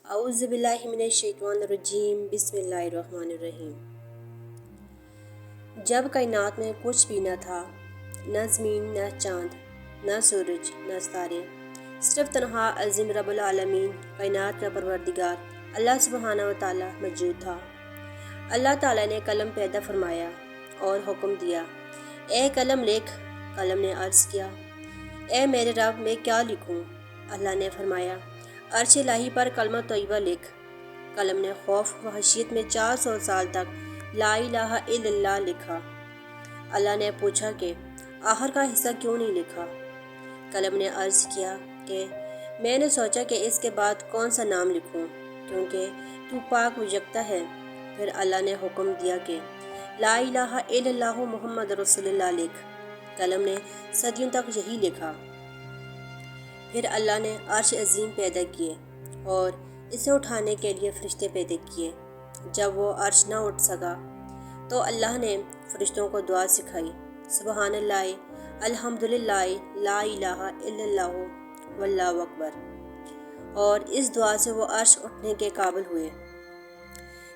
اعوذ باللہ من الشیطان الرجیم بسم اللہ الرحمن الرحیم۔ جب کائنات میں کچھ بھی نہ تھا، نہ زمین، نہ چاند، نہ سورج، نہ ستارے، صرف تنہا عظیم رب العالمین کائنات کا پروردگار اللہ سبحانہ و تعالی موجود تھا۔ اللہ تعالی نے قلم پیدا فرمایا اور حکم دیا، اے قلم لکھ۔ قلم نے عرض کیا، اے میرے رب میں کیا لکھوں؟ اللہ نے فرمایا، عرش الہی پر کلمہ طیبہ لکھ۔ قلم نے خوف و خشیت میں 400 سال تک لا الہ الا اللہ لکھا۔ اللہ نے پوچھا کہ آخر کا حصہ کیوں نہیں لکھا؟ قلم نے عرض کیا کہ میں نے سوچا کہ اس کے بعد کون سا نام لکھوں، کیونکہ تو پاک و یکتا ہے۔ پھر اللہ نے حکم دیا کہ لا الہ الا اللہ محمد رسول اللہ لکھ۔ قلم نے صدیوں تک یہی لکھا۔ پھر اللہ نے عرش عظیم پیدا کیے اور اسے اٹھانے کے لیے فرشتے پیدا کیے۔ جب وہ عرش نہ اٹھ سکا تو اللہ نے فرشتوں کو دعا سکھائی، سبحان اللہ، الحمدللہ، لا الہ الا اللہ واللہ اکبر، اور اس دعا سے وہ عرش اٹھنے کے قابل ہوئے۔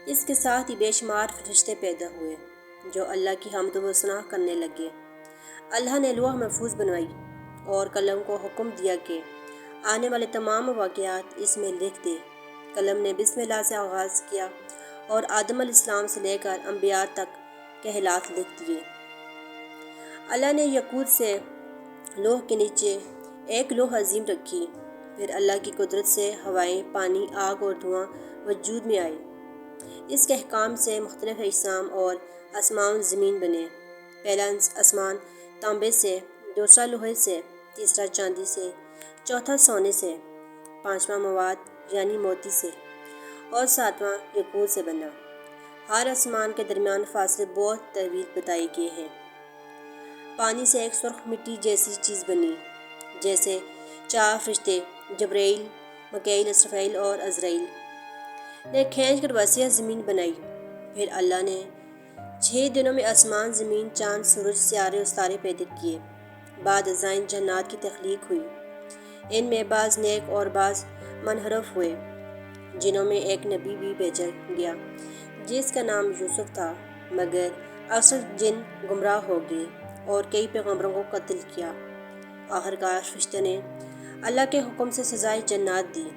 اس کے ساتھ ہی بے شمار فرشتے پیدا ہوئے جو اللہ کی حمد و ثنا کرنے لگے۔ اللہ نے لوح محفوظ بنوائی اور قلم کو حکم دیا کہ آنے والے تمام واقعات اس میں لکھ دے۔ قلم نے بسم اللہ سے آغاز کیا اور آدم علیہ السلام سے لے کر انبیاء تک کے حالات لکھ دیے۔ اللہ نے یاقوت سے لوح کے نیچے ایک لوح عظیم رکھی۔ پھر اللہ کی قدرت سے ہوائیں، پانی، آگ اور دھواں وجود میں آئے۔ اس کے احکام سے مختلف اجسام اور آسمان زمین بنے۔ پہلا آسمان تانبے سے، دوسرا لوہے سے، تیسرا چاندی سے، چوتھا سونے سے، پانچواں مواد یعنی موتی سے، اور ساتواں یاقوت سے بنا۔ ہر آسمان کے درمیان فاصلے بہت طویل بتائے گئے ہیں۔ پانی سے ایک سرخ مٹی جیسی چیز بنی، جیسے 4 فرشتے جبرائیل، میکائیل، اسرافیل اور عزرائیل نے کھینچ کر وسیع زمین بنائی۔ پھر اللہ نے 6 دنوں میں آسمان، زمین، چاند، سورج، سیارے اور ستارے پیدا کیے۔ بعد ازاں جنات کی تخلیق ہوئی۔ ان میں بعض نیک اور بعض منحرف ہوئے۔ جنوں میں ایک نبی بھی بھیجا گیا جس کا نام یوسف تھا، مگر اکثر جن گمراہ ہو گئے اور کئی پیغمبروں کو قتل کیا۔ آخرکار فرشتوں نے اللہ کے حکم سے سزائے جنات دی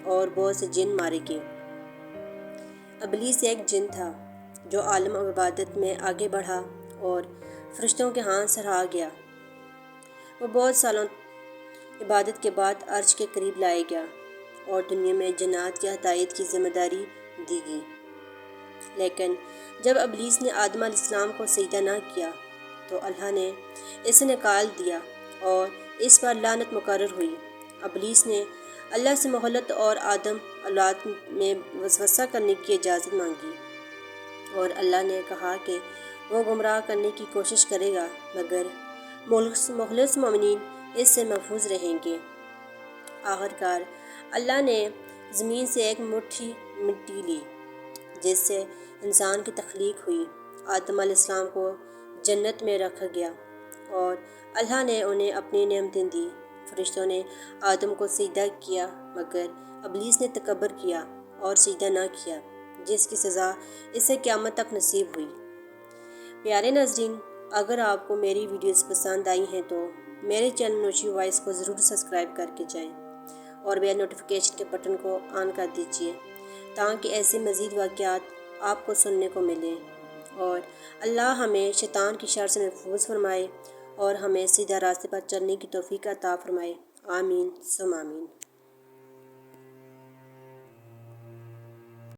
اور بہت سے جن مارے گئے۔ ابلیس ایک جن تھا جو عالم عبادت میں آگے بڑھا اور فرشتوں کے ہاں سراہا گیا۔ وہ بہت سالوں عبادت کے بعد عرش کے قریب لایا گیا اور دنیا میں جنات کی ہدایت کی ذمہ داری دی گئی۔ لیکن جب ابلیس نے آدم علیہ السلام کو سجدہ نہ کیا تو اللہ نے اسے نکال دیا اور اس پر لعنت مقرر ہوئی۔ ابلیس نے اللہ سے مہلت اور آدم اولاد میں وسوسہ کرنے کی اجازت مانگی، اور اللہ نے کہا کہ وہ گمراہ کرنے کی کوشش کرے گا مگر مخلص مومنین اس سے محفوظ رہیں گے۔ آخرکار اللہ نے زمین سے ایک مٹھی مٹی لی جس سے انسان کی تخلیق ہوئی۔ آدم علیہ السلام کو جنت میں رکھا گیا اور اللہ نے انہیں اپنی نعمتیں دی۔ فرشتوں نے آدم کو سجدہ کیا مگر ابلیس نے تکبر کیا اور سجدہ نہ کیا، جس کی سزا اسے قیامت تک نصیب ہوئی۔ پیارے ناظرین، اگر آپ کو میری ویڈیوز پسند آئی ہیں تو میرے چینل نوشی وائس کو ضرور سبسکرائب کر کے جائیں اور بیل نوٹیفیکیشن کے بٹن کو آن کر دیجیے تاکہ ایسے مزید واقعات آپ کو سننے کو ملیں، اور اللہ ہمیں شیطان کی شر سے محفوظ فرمائے اور ہمیں سیدھا راستے پر چلنے کی توفیق عطا فرمائے۔ آمین ثم آمین۔